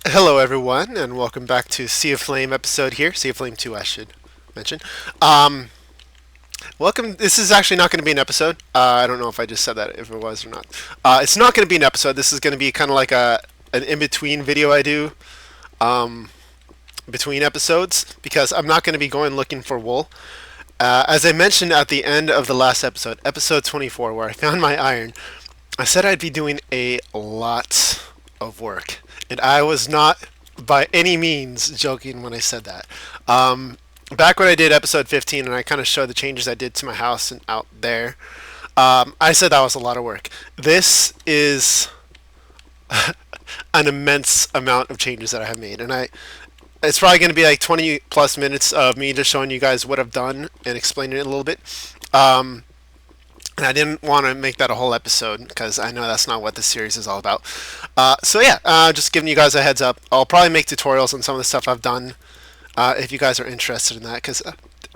Hello, everyone, and welcome back to Sea of Flame episode here. Sea of Flame 2, I should mention. Um, Welcome. This is actually not going to be an episode. I don't know if I just said that, if it was or not. It's not going to be an episode. This is going to be kind of like an in between video I do um, between episodes because I'm not going to be going looking for wool. As I mentioned at the end of the last episode, episode 24, where I found my iron, I said I'd be doing a lot of work, and I was not by any means joking when I said that. Back when I did episode 15, and I kind of showed the changes I did to my house and out there, I said that was a lot of work. This is an immense amount of changes that I have made, and it's probably going to be like 20 plus minutes of me just showing you guys what I've done and explaining it a little bit. Um, and I didn't want to make that a whole episode because I know that's not what this series is all about. So yeah, just giving you guys a heads up. I'll probably make tutorials on some of the stuff I've done if you guys are interested in that because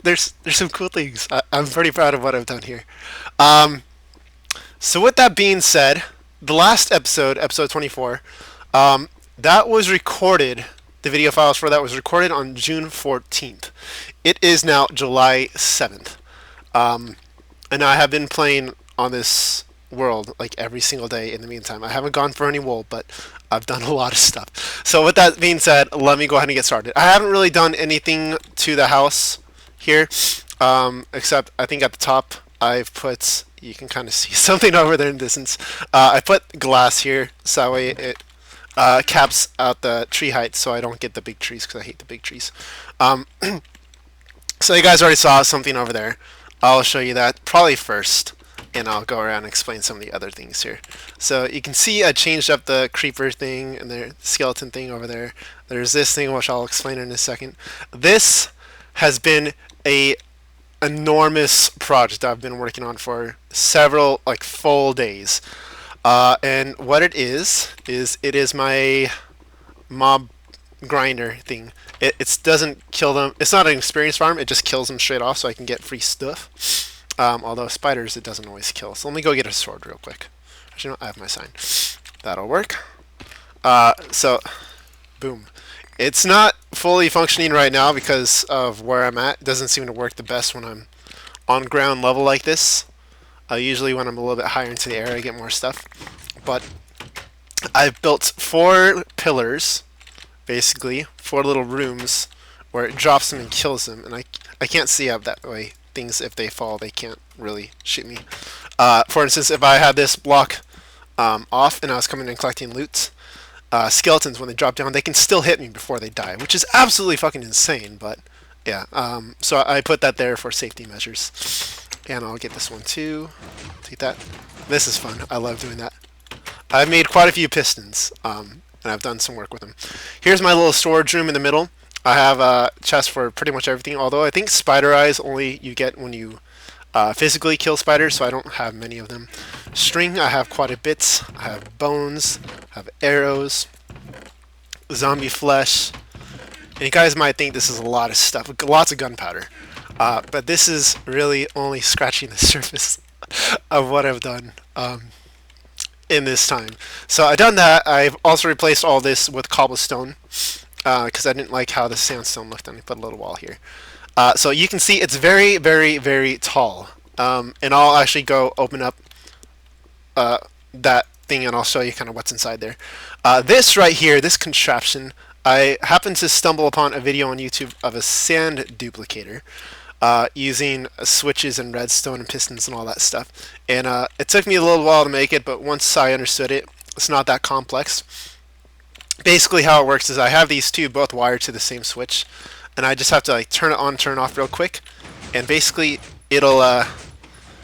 there's some cool things. I'm pretty proud of what I've done here. Um, so with that being said, the last episode, episode 24, that was recorded. The video files for that was recorded on June 14th. It is now July 7th. And I have been playing on this world like every single day in the meantime. I haven't gone for any wool, but I've done a lot of stuff. So with that being said, let me go ahead and get started. I haven't really done anything to the house here, except I think at the top I've put, you can kind of see something over there in the distance. I put glass here so that way it caps out the tree height so I don't get the big trees because I hate the big trees. Um, so you guys already saw something over there. I'll show you that probably first, and I'll go around and explain some of the other things here. So you can see I changed up the creeper thing and the skeleton thing over there. There's this thing which I'll explain in a second. This has been a enormous project I've been working on for several like full days. And what it is it is my mob grinder thing. It doesn't kill them. It's not an experience farm. It just kills them straight off, so I can get free stuff. Although spiders, it doesn't always kill. So let me go get a sword real quick. Actually, no, I have my sign. That'll work. So, boom. It's not fully functioning right now because of where I'm at. It doesn't seem to work the best when I'm on ground level like this. Usually when I'm a little bit higher into the air, I get more stuff. But I've built 4 pillars basically 4 little rooms where it drops them and kills them, and I can't see out that way. Things, if they fall, they can't really shoot me. For instance, if I had this block off and I was coming and collecting loot, skeletons, when they drop down, they can still hit me before they die, which is absolutely fucking insane. But yeah, so I put that there for safety measures. And I'll get this one too. Take that. This is fun. I love doing that. I've made quite a few pistons, and I've done some work with them. Here's my little storage room in the middle. I have a chest for pretty much everything, although I think spider eyes only you get when you physically kill spiders, so I don't have many of them. String, I have quite a bit. I have bones, I have arrows, zombie flesh. And you guys might think this is a lot of stuff, lots of gunpowder. But this is really only scratching the surface of what I've done in this time. So I've done that. I've also replaced all this with cobblestone because I didn't like how the sandstone looked, and I put a little wall here. So you can see it's very, very, very tall. And I'll actually go open up that thing and I'll show you kind of what's inside there. This right here, this contraption, I happened to stumble upon a video on YouTube of a sand duplicator using switches and redstone and pistons and all that stuff. And it took me a little while to make it, but once I understood it, it's not that complex. Basically how it works is I have these two both wired to the same switch, and I just have to like turn it on, turn it off real quick, and basically it'll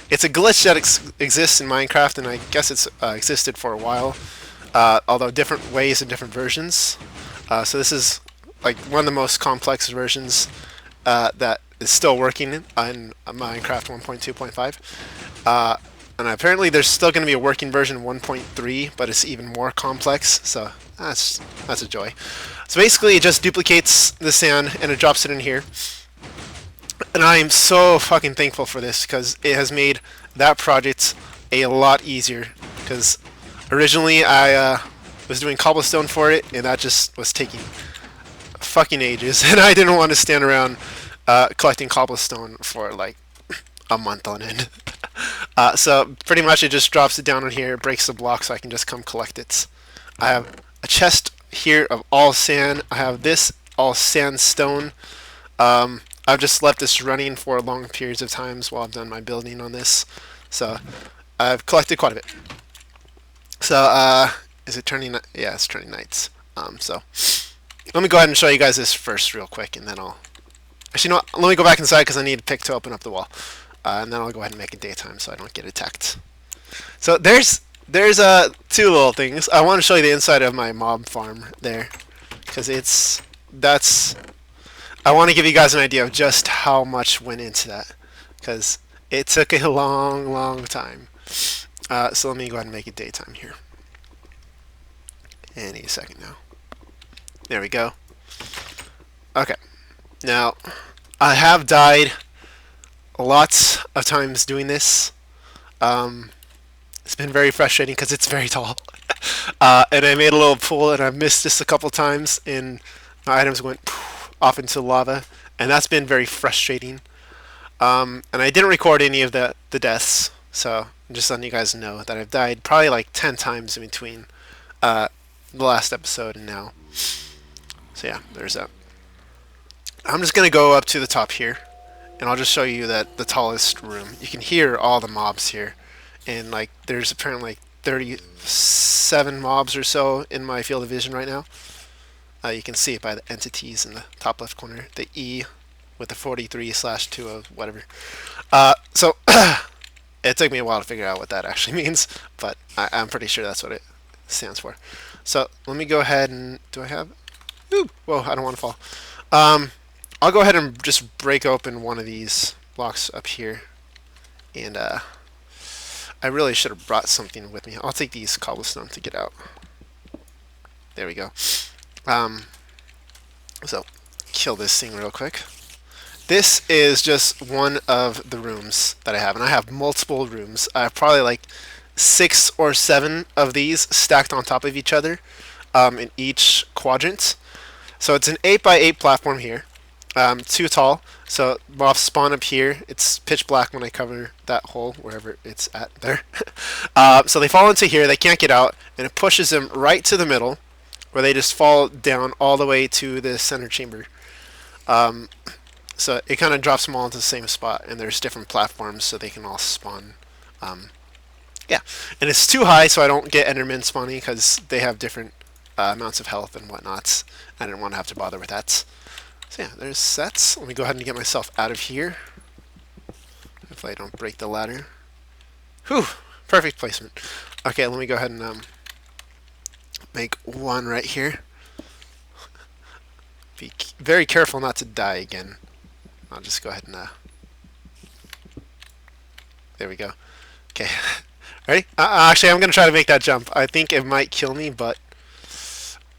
it's a glitch that exists in Minecraft, and I guess it's existed for a while, although different ways and different versions. So this is like one of the most complex versions that is still working in Minecraft 1.2.5. And apparently there's still going to be a working version 1.3, but it's even more complex, so that's a joy. So basically it just duplicates the sand and it drops it in here. And I am so fucking thankful for this because it has made that project a lot easier. Because originally I was doing cobblestone for it, and that just was taking fucking ages, and I didn't want to stand around collecting cobblestone for like a month on end. So pretty much it just drops it down on here, breaks the block, so I can just come collect it. I have a chest here of all sand. I have this all sandstone. I've just left this running for long periods of times while I've done my building on this. So I've collected quite a bit. So is it turning? Yeah, it's turning nights. So let me go ahead and show you guys this first real quick, and then I'll... Actually, no, let me go back inside because I need a pick to open up the wall. And then I'll go ahead and make it daytime so I don't get attacked. So there's two little things. I want to show you the inside of my mob farm there, because I want to give you guys an idea of just how much went into that, because it took a long time. So let me go ahead and make it daytime here. Any second now. There we go. Okay. Now, I have died lots of times doing this. It's been very frustrating because it's very tall. And I made a little pool and I missed this a couple times and my items went off into lava, and that's been very frustrating. And I didn't record any of the deaths, so I'm just letting you guys know that I've died probably like 10 times in between the last episode and now. So yeah, there's that. I'm just going to go up to the top here, and I'll just show you that the tallest room. You can hear all the mobs here, and like there's apparently like 37 mobs or so in my field of vision right now. You can see it by the entities in the top left corner, the E with the 43/2 of whatever. So it took me a while to figure out what that actually means, but I'm pretty sure that's what it stands for. So let me go ahead and do I have? Ooh, whoa! I don't want to fall. I'll go ahead and just break open one of these blocks up here, and I really should have brought something with me. I'll take these cobblestone to get out. There we go. So kill this thing real quick. This is just one of the rooms that I have, and I have multiple rooms. I have probably like 6 or 7 of these stacked on top of each other in each quadrant. So it's an 8x8 platform here, too tall. So mobs spawn up here. It's pitch black when I cover that hole, wherever it's at there. So they fall into here. They can't get out, and it pushes them right to the middle, where they just fall down all the way to the center chamber. So it kind of drops them all into the same spot, and there's different platforms so they can all spawn. Yeah, and it's too high so I don't get Endermen spawning because they have different amounts of health and whatnot. I didn't want to have to bother with that. So yeah, there's sets. Let me go ahead and get myself out of here. Hopefully I don't break the ladder. Whew, perfect placement. Okay, let me go ahead and make one right here. Be very careful not to die again. I'll just go ahead and there we go. Okay. Ready? Actually, I'm gonna try to make that jump. I think it might kill me, but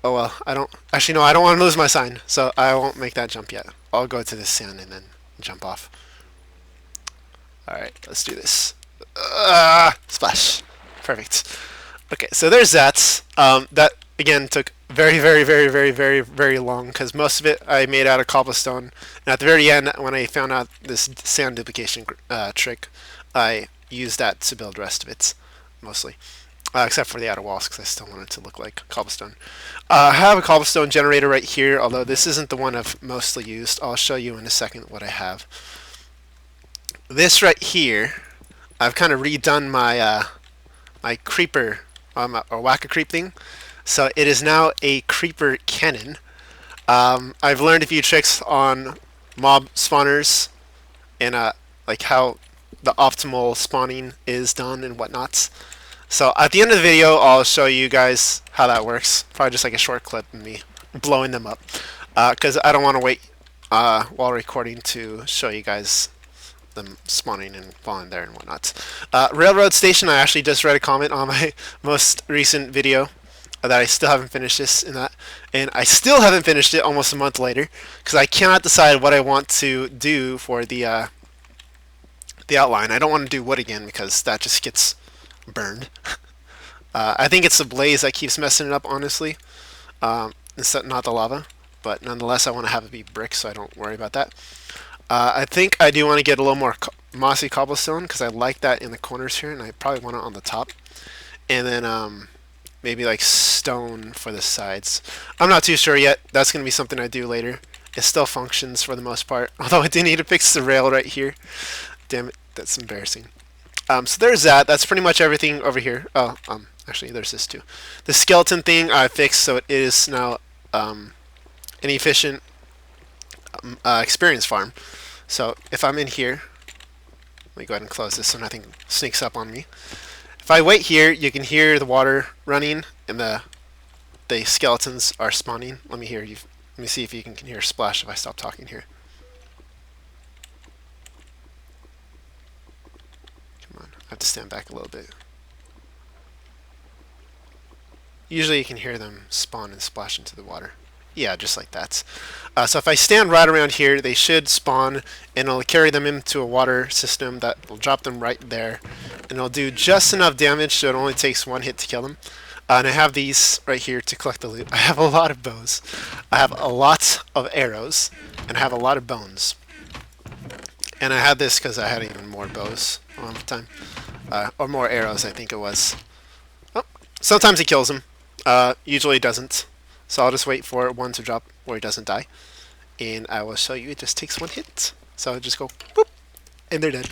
oh well. I don't. Actually, no. I don't want to lose my sign, so I won't make that jump yet. I'll go to the sand and then jump off. All right, let's do this. Splash. Perfect. Okay, so there's that. That again took very long because most of it I made out of cobblestone. And at the very end, when I found out this sand duplication trick, I used that to build the rest of it, mostly. Except for the outer walls, because I still want it to look like cobblestone. I have a cobblestone generator right here, although this isn't the one I've mostly used. I'll show you in a second what I have. This right here, I've kind of redone my my creeper, or whack-a-creep thing. So it is now a creeper cannon. I've learned a few tricks on mob spawners and like how the optimal spawning is done and whatnot. So at the end of the video, I'll show you guys how that works. Probably just like a short clip of me blowing them up, because I don't want to wait while recording to show you guys them spawning and falling there and whatnot. Railroad station. I actually just read a comment on my most recent video that I still haven't finished this and that, and I still haven't finished it almost a month later because I cannot decide what I want to do for the outline. I don't want to do wood again because that just gets burned. I think it's the blaze that keeps messing it up, honestly. It's not the lava, but nonetheless, I want to have it be brick, so I don't worry about that. I think I do want to get a little more mossy cobblestone because I like that in the corners here, and I probably want it on the top. And then maybe like stone for the sides. I'm not too sure yet. That's going to be something I do later. It still functions for the most part, although I do need to fix the rail right here. Damn it, that's embarrassing. So there's that. That's pretty much everything over here. Oh, actually, there's this too. The skeleton thing I fixed, so it is now an efficient experience farm. So if I'm in here, let me go ahead and close this so nothing sneaks up on me. If I wait here, you can hear the water running and the skeletons are spawning. Let me see if you can hear a splash if I stop talking here. Come on, I have to stand back a little bit. Usually you can hear them spawn and splash into the water. Yeah, just like that. So if I stand right around here, they should spawn, and it'll carry them into a water system that will drop them right there. And it'll do just enough damage so it only takes one hit to kill them. And I have these right here to collect the loot. I have a lot of bows. I have a lot of arrows, and I have a lot of bones. And I had this because I had even more bows on the time. Or more arrows, I think it was. Oh, sometimes he kills them. Usually doesn't. So I'll just wait for one to drop where he doesn't die. And I will show you it just takes one hit. So I'll just go boop, and they're dead.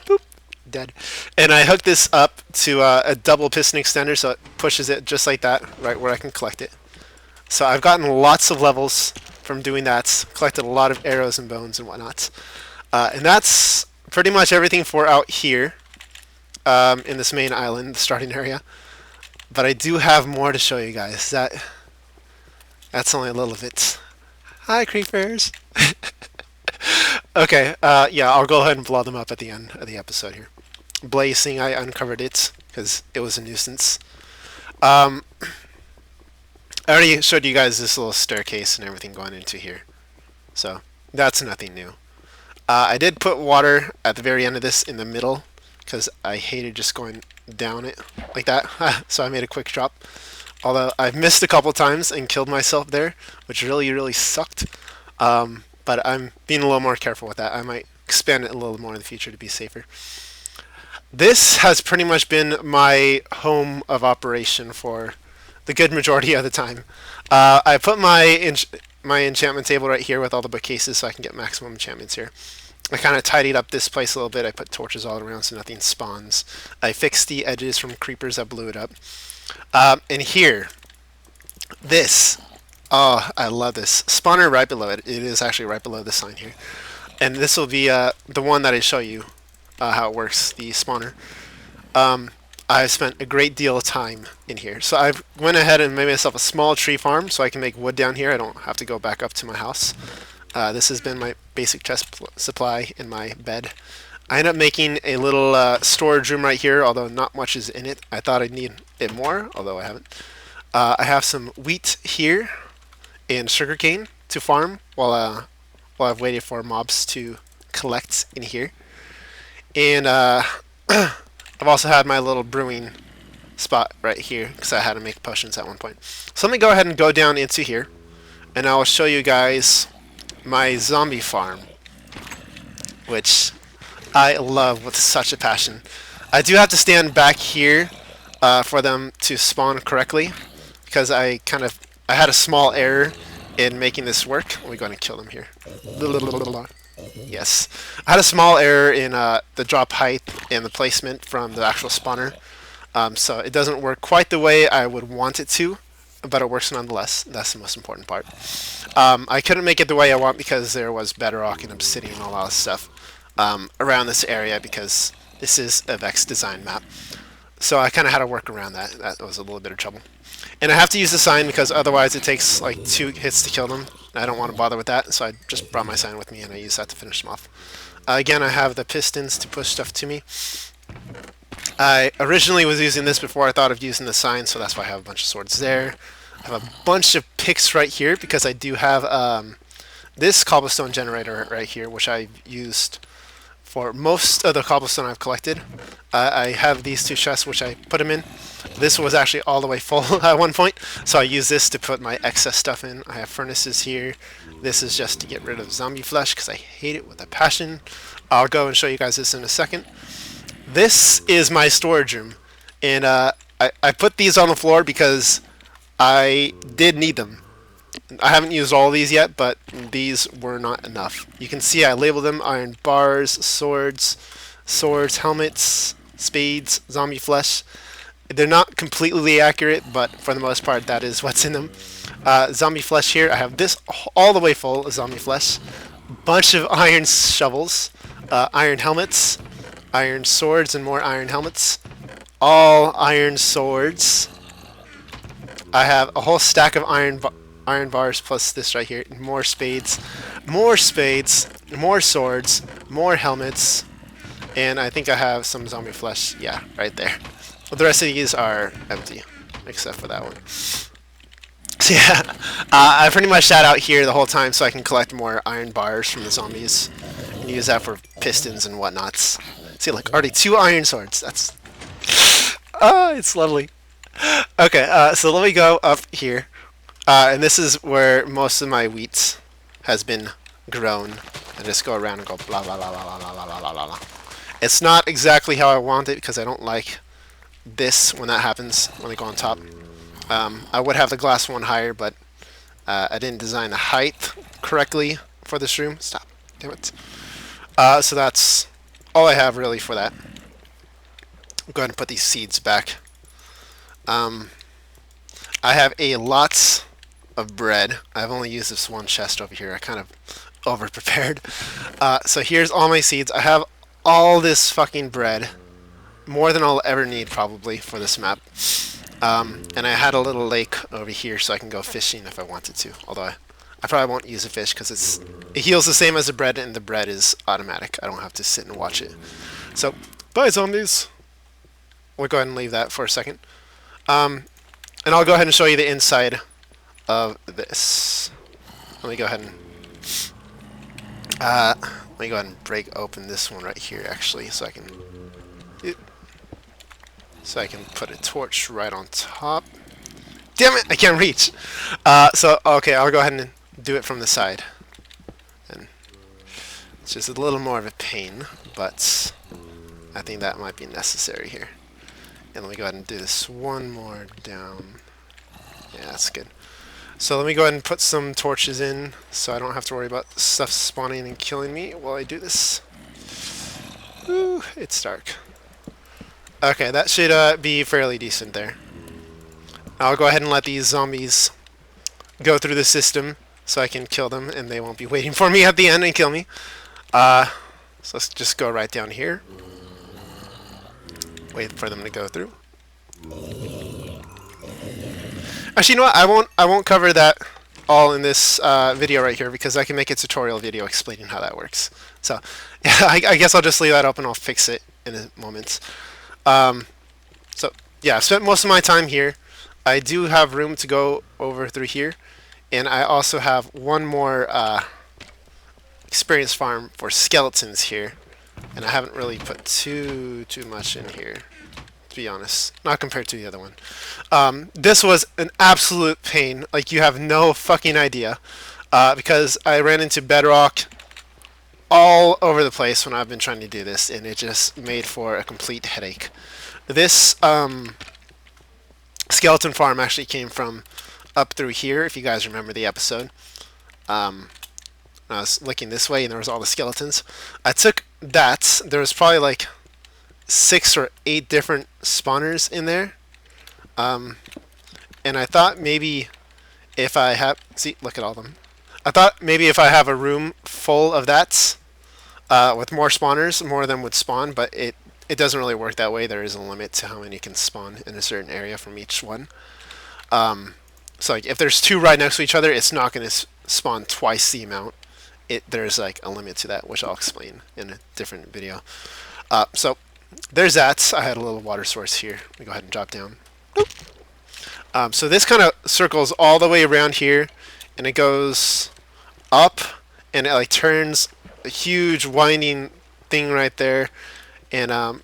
Boop, dead. And I hook this up to a double piston extender so it pushes it just like that, right where I can collect it. So I've gotten lots of levels from doing that, collected a lot of arrows and bones and whatnot. And that's pretty much everything for out here in this main island, the starting area. But I do have more to show you guys. That's only a little bit. Hi, creepers. Okay, yeah, I'll go ahead and blow them up at the end of the episode here. Blazing, I uncovered it because it was a nuisance. I already showed you guys this little staircase and everything going into here. So, that's nothing new. I did put water at the very end of this in the middle because I hated just going down it like that. So I made a quick drop. Although I've missed a couple times and killed myself there, which really, really sucked. But I'm being a little more careful with that. I might expand it a little more in the future to be safer. This has pretty much been my home of operation for the good majority of the time. I put my enchantment table right here with all the bookcases so I can get maximum enchantments here. I kind of tidied up this place a little bit. I put torches all around so nothing spawns. I fixed the edges from creepers that blew it up. And here, this, oh, I love this. Spawner right below it. It is actually right below the sign here. And this will be the one that I show you how it works, the spawner. I've spent a great deal of time in here. So I went ahead and made myself a small tree farm so I can make wood down here. I don't have to go back up to my house. This has been my basic chest supply in my bed. I ended up making a little storage room right here, although not much is in it. I thought I'd need it more, although I haven't. I have some wheat here and sugarcane to farm while I've waited for mobs to collect in here. And I've also had my little brewing spot right here because I had to make potions at one point. So let me go ahead and go down into here, and I will show you guys my zombie farm, which I love with such a passion. I do have to stand back here for them to spawn correctly because I had a small error in making this work. Let me go ahead and kill them here. Yes. I had a small error in the drop height and the placement from the actual spawner. So it doesn't work quite the way I would want it to, but it works nonetheless. That's the most important part. I couldn't make it the way I want because there was bedrock and obsidian and all that stuff around this area because this is a Vex design map. So I kind of had to work around that. That was a little bit of trouble. And I have to use the sign because otherwise it takes like 2 hits to kill them. I don't want to bother with that, so I just brought my sign with me and I use that to finish them off. Again, I have the pistons to push stuff to me. I originally was using this before I thought of using the sign, so that's why I have a bunch of swords there. I have a bunch of picks right here because I do have this cobblestone generator right here, which I've used for most of the cobblestone I've collected. I have these two chests which I put them in. This was actually all the way full at one point, so I use this to put my excess stuff in. I have furnaces here. This is just to get rid of zombie flesh because I hate it with a passion. I'll go and show you guys this in a second. This is my storage room, and I put these on the floor because I did need them. I haven't used all of these yet, but these were not enough. You can see I labeled them: iron bars, swords, helmets, spades, zombie flesh. They're not completely accurate, but for the most part, that is what's in them. Zombie flesh here. I have this all the way full of zombie flesh. Bunch of iron shovels, iron helmets, iron swords, and more iron helmets. All iron swords. I have a whole stack of iron bars plus this right here. More spades, more swords, more helmets, and I think I have some zombie flesh. Yeah, right there. But the rest of these are empty, except for that one. So yeah, I pretty much sat out here the whole time so I can collect more iron bars from the zombies and use that for pistons and whatnots. See, like already 2 iron swords. That's it's lovely. Okay, so let me go up here, and this is where most of my wheat has been grown. I just go around and go blah blah blah blah blah blah blah blah blah. It's not exactly how I want it because I don't like this when that happens when they go on top. I would have the glass one higher, but I didn't design the height correctly for this room. Stop, damn it. So that's all I have really for that. I'll go ahead and put these seeds back. I have a lot of bread. I've only used this one chest over here. I kind of over prepared. So here's all my seeds. I have all this fucking bread. More than I'll ever need probably for this map. And I had a little lake over here so I can go fishing if I wanted to. Although I probably won't use a fish because it heals the same as the bread, and the bread is automatic. I don't have to sit and watch it. So, bye zombies. We'll go ahead and leave that for a second. And I'll go ahead and show you the inside of this. Let me go ahead and break open this one right here actually so I can put a torch right on top. Damn it, I can't reach. So okay, I'll go ahead and do it from the side. And it's just a little more of a pain, but I think that might be necessary here. And let me go ahead and do this one more down. Yeah, that's good. So let me go ahead and put some torches in so I don't have to worry about stuff spawning and killing me while I do this. Ooh, it's dark. Okay, that should be fairly decent there. I'll go ahead and let these zombies go through the system so I can kill them and they won't be waiting for me at the end and kill me. So let's just go right down here. Wait for them to go through. Actually, you know what? I won't cover that all in this video right here because I can make a tutorial video explaining how that works. So yeah, I guess I'll just leave that open. I'll fix it in a moment. So yeah, I've spent most of my time here. I do have room to go over through here, and I also have one more experience farm for skeletons here, and I haven't really put too much in here, to be honest, not compared to the other one. This was an absolute pain, like you have no fucking idea, because I ran into bedrock all over the place when I've been trying to do this, and it just made for a complete headache. This skeleton farm actually came from up through here, if you guys remember the episode. I was looking this way and there was all the skeletons. I took that. There was probably like 6 or 8 different spawners in there. And I thought maybe if I have... See, look at all of them. I thought maybe if I have a room full of that with more spawners, more of them would spawn, but it doesn't really work that way. There is a limit to how many can spawn in a certain area from each one. So like if there's 2 right next to each other, it's not going to spawn twice the amount. There's like a limit to that, which I'll explain in a different video. So there's that. I had a little water source here. Let me go ahead and drop down. So this kind of circles all the way around here, and it goes up, and it like turns a huge winding thing right there, and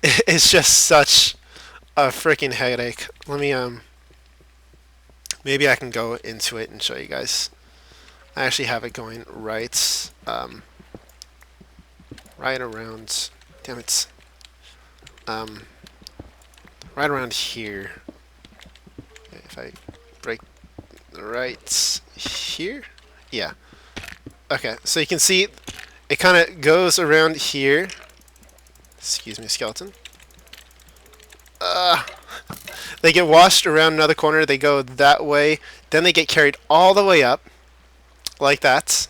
it's just such a freaking headache. Let me maybe I can go into it and show you guys. I actually have it going right around. Damn it. Um, right around here. If I break right here, yeah. Okay, so you can see it kind of goes around here. Excuse me, skeleton. They get washed around another corner. They go that way. Then they get carried all the way up, like that.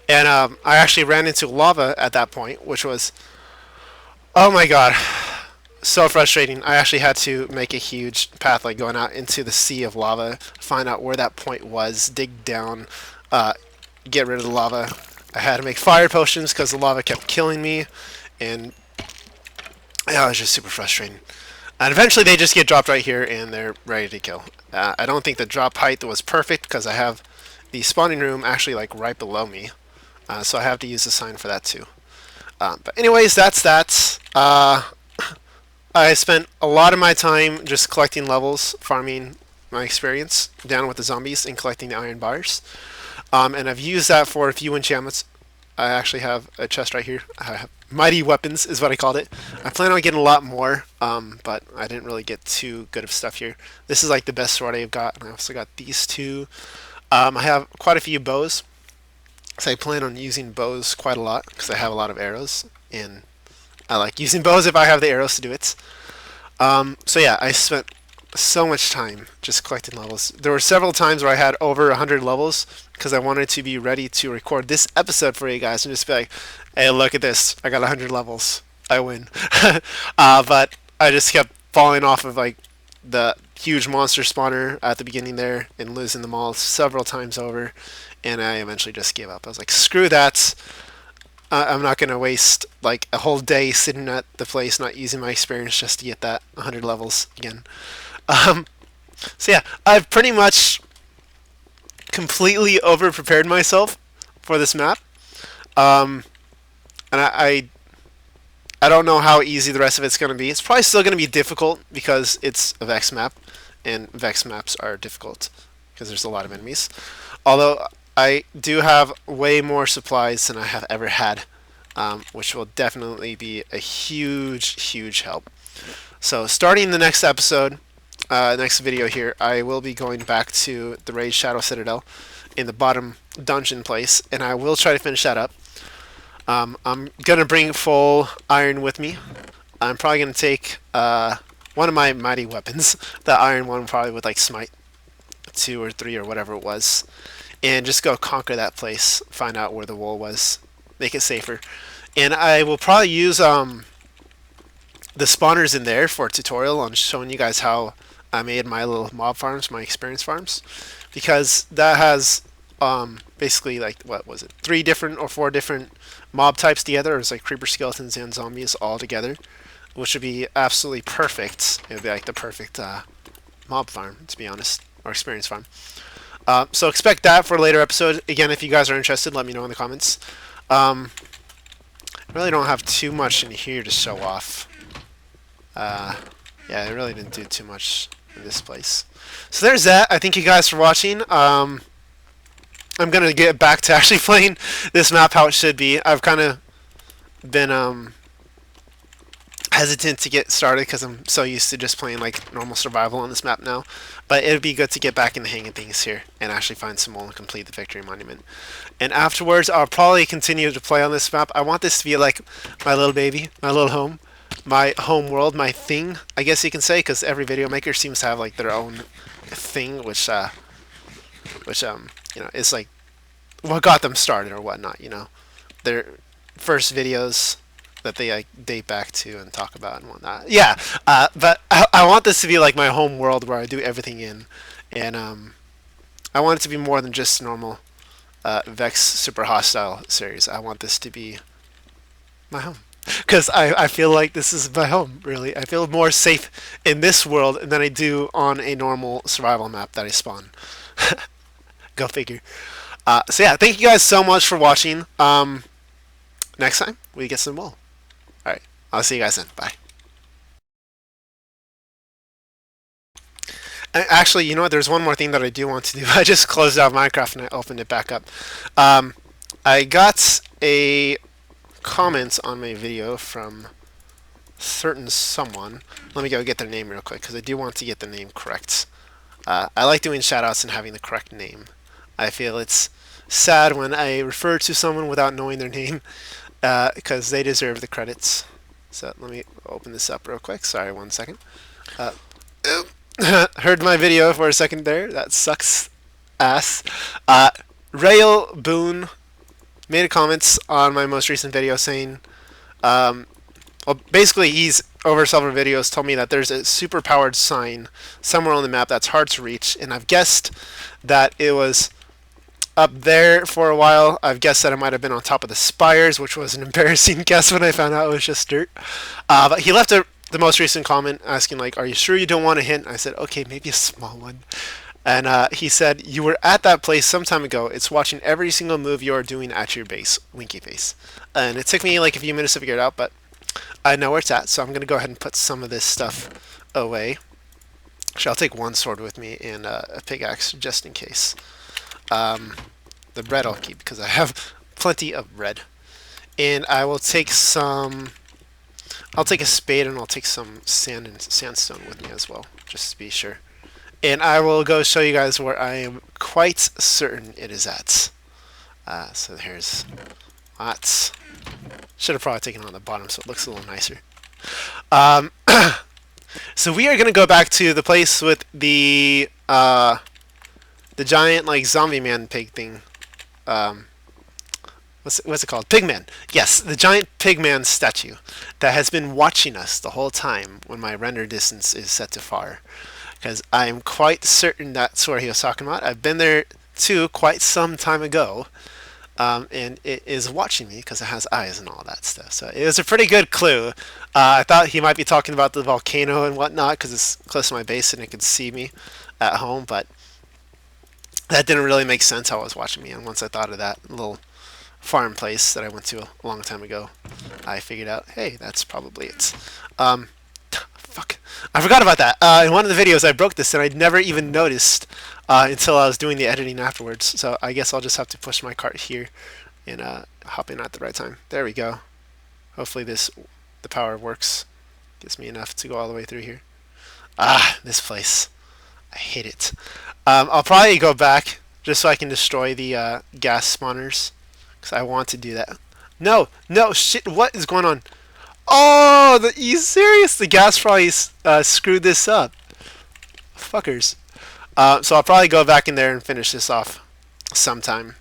And I actually ran into lava at that point, which was, oh my god, so frustrating. I actually had to make a huge path, like going out into the sea of lava, find out where that point was, dig down, get rid of the lava. I had to make fire potions because the lava kept killing me, and yeah, it was just super frustrating. And eventually they just get dropped right here and they're ready to kill. I don't think the drop height was perfect because I have the spawning room actually like right below me. So I have to use the sign for that too. But anyways, that's that. I spent a lot of my time just collecting levels, farming my experience down with the zombies and collecting the iron bars. And I've used that for a few enchantments. I actually have a chest right here. I have mighty weapons is what I called it. I plan on getting a lot more, but I didn't really get too good of stuff here. This is like the best sword I've got, and I also got these two. I have quite a few bows, so I plan on using bows quite a lot because I have a lot of arrows, and I like using bows if I have the arrows to do it. So yeah, I spent so much time just collecting levels. There were several times where I had over 100 levels because I wanted to be ready to record this episode for you guys and just be like, hey, look at this. I got 100 levels. I win. But I just kept falling off of like the huge monster spawner at the beginning there and losing them all several times over. And I eventually just gave up. I was like, screw that. I'm not going to waste like a whole day sitting at the place not using my experience just to get that 100 levels again. So yeah, I've pretty much completely over prepared myself for this map. And I don't know how easy the rest of it's going to be. It's probably still going to be difficult because it's a Vex map, and Vex maps are difficult because there's a lot of enemies. Although I do have way more supplies than I have ever had, which will definitely be a huge help. So starting the next episode, next video here, I will be going back to the Raid Shadow Citadel in the bottom dungeon place, and I will try to finish that up. I'm going to bring full iron with me. I'm probably going to take one of my mighty weapons, the iron one, probably with like smite 2 or 3 or whatever it was, and just go conquer that place, find out where the wool was, make it safer. And I will probably use the spawners in there for a tutorial on showing you guys how I made my little mob farms, my experience farms, because that has basically like, what was it, 3 different or 4 different mob types together. It's like creeper, skeletons, and zombies all together, which would be absolutely perfect. It would be like the perfect mob farm, to be honest, or experience farm. So expect that for a later episode. Again, if you guys are interested, let me know in the comments. I really don't have too much in here to show off. Yeah, I really didn't do too much in this place. So there's that. I thank you guys for watching. I'm going to get back to actually playing this map how it should be. I've kind of been hesitant to get started because I'm so used to just playing like normal survival on this map now. But it would be good to get back in the hang of things here and actually find some wool and complete the victory monument. And afterwards, I'll probably continue to play on this map. I want this to be like my little baby, my little home, my home world, my thing, I guess you can say, because every video maker seems to have like their own thing, which you know, is like what got them started or whatnot. You know, their first videos that they like date back to and talk about and whatnot. Yeah, but I want this to be like my home world where I do everything in, and I want it to be more than just normal Vex Super Hostile series. I want this to be my home. Because I feel like this is my home, really. I feel more safe in this world than I do on a normal survival map that I spawn. Go figure. So yeah, thank you guys so much for watching. next time we get some wool. All right, I'll see you guys then. Bye. Actually, you know what? There's one more thing that I do want to do. I just closed out Minecraft and I opened it back up. Um, I got a comment on my video from certain someone. Let me go get their name real quick because I do want to get the name correct. I like doing shoutouts and having the correct name. I feel it's sad when I refer to someone without knowing their name because they deserve the credits. So let me open this up real quick. Sorry, 1 second. Uh, heard my video for a second there. That sucks ass. Rail Boone made a comment on my most recent video saying, well, basically he's over several videos told me that there's a super powered sign somewhere on the map that's hard to reach, and I've guessed that it was up there for a while. I've guessed that it might have been on top of the spires, which was an embarrassing guess when I found out it was just dirt. But he left the most recent comment asking, like, are you sure you don't want a hint? I said, okay, maybe a small one. And he said, you were at that place some time ago. It's watching every single move you're doing at your base. Winky face. And it took me like a few minutes to figure it out, but I know where it's at, so I'm going to go ahead and put some of this stuff away. Actually, I'll take one sword with me and a pickaxe just in case. The bread I'll keep because I have plenty of bread. And I will take some... I'll take a spade and I'll take some sand and sandstone with me as well, just to be sure. And I will go show you guys where I am quite certain it is at. So here's lots. Should have probably taken it on the bottom so it looks a little nicer. So we are going to go back to the place with the giant like zombie man pig thing. What's it called? Pigman. Yes, the giant pigman statue that has been watching us the whole time when my render distance is set to far. Because I am quite certain that's where he was talking about. I've been there too quite some time ago. And it is watching me because it has eyes and all that stuff. So it was a pretty good clue. I thought he might be talking about the volcano and whatnot because it's close to my base and it could see me at home. But that didn't really make sense how it was watching me. And once I thought of that little farm place that I went to a long time ago, I figured out, hey, that's probably it. Fuck. I forgot about that. In one of the videos I broke this and I'd never even noticed until I was doing the editing afterwards. So I guess I'll just have to push my cart here and hop in at the right time. There we go. Hopefully the power works. Gives me enough to go all the way through here. This place. I hate it. I'll probably go back just so I can destroy the gas spawners. Because I want to do that. No, shit, what is going on? Oh, are you serious? The gas probably screwed this up. Fuckers. So I'll probably go back in there and finish this off sometime.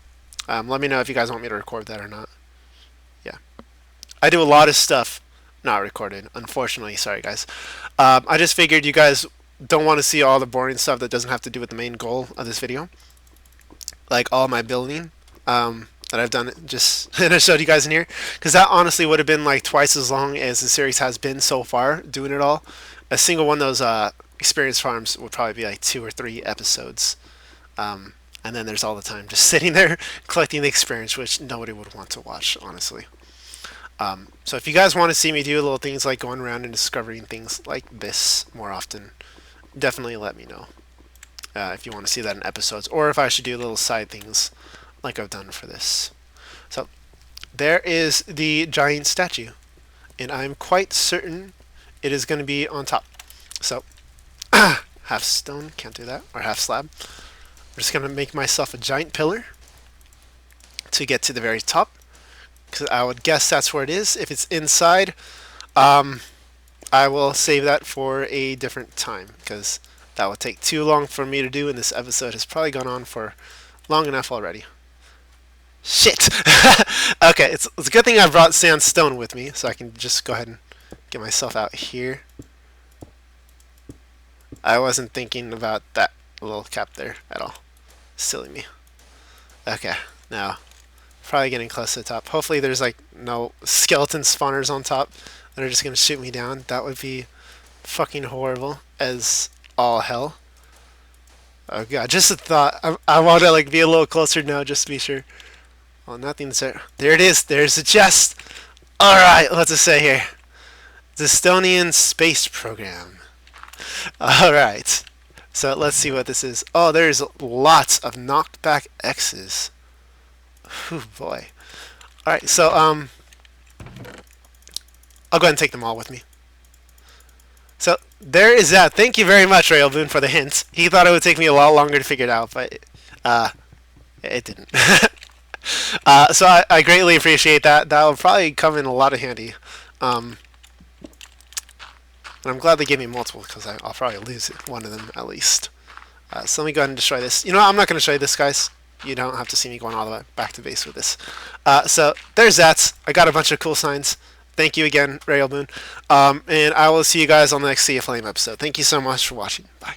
Let me know if you guys want me to record that or not. Yeah. I do a lot of stuff not recorded, unfortunately. Sorry, guys. I just figured you guys don't want to see all the boring stuff that doesn't have to do with the main goal of this video. Like all my building. That I've done just and I showed you guys in here because that honestly would have been like twice as long as the series has been so far doing it all. A single one of those experience farms would probably be like 2 or 3 episodes, and then there's all the time just sitting there collecting the experience, which nobody would want to watch, honestly. So if you guys want to see me do little things like going around and discovering things like this more often, definitely let me know if you want to see that in episodes, or if I should do little side things like I've done for this. So there is the giant statue, and I'm quite certain it is going to be on top. So half stone, can't do that, or half slab. I'm just going to make myself a giant pillar to get to the very top, because I would guess that's where it is. If it's inside, I will save that for a different time, because that would take too long for me to do, and this episode has probably gone on for long enough already. Shit! Okay, it's a good thing I brought sandstone with me, so I can just go ahead and get myself out here. I wasn't thinking about that little cap there at all. Silly me. Okay, now, probably getting close to the top. Hopefully there's like no skeleton spawners on top that are just gonna shoot me down. That would be fucking horrible as all hell. Oh god, just a thought. I want to like be a little closer now just to be sure. Well, nothing's there. There it is. There's a chest. All right, what's it say here? The Estonian Space Program. All right. So let's see what this is. Oh, there's lots of knocked back X's. Oh boy. All right. So I'll go ahead and take them all with me. So there is that. Thank you very much, Railboon, for the hint. He thought it would take me a lot longer to figure it out, but it didn't. So I greatly appreciate that. That will probably come in a lot of handy. And I'm glad they gave me multiple because I'll probably lose one of them at least. So let me go ahead and destroy this. You know what? I'm not going to show you this, guys. You don't have to see me going all the way back to base with this. So there's that. I got a bunch of cool signs. Thank you again, Railboon. And I will see you guys on the next Sea of Flame episode. Thank you so much for watching. Bye.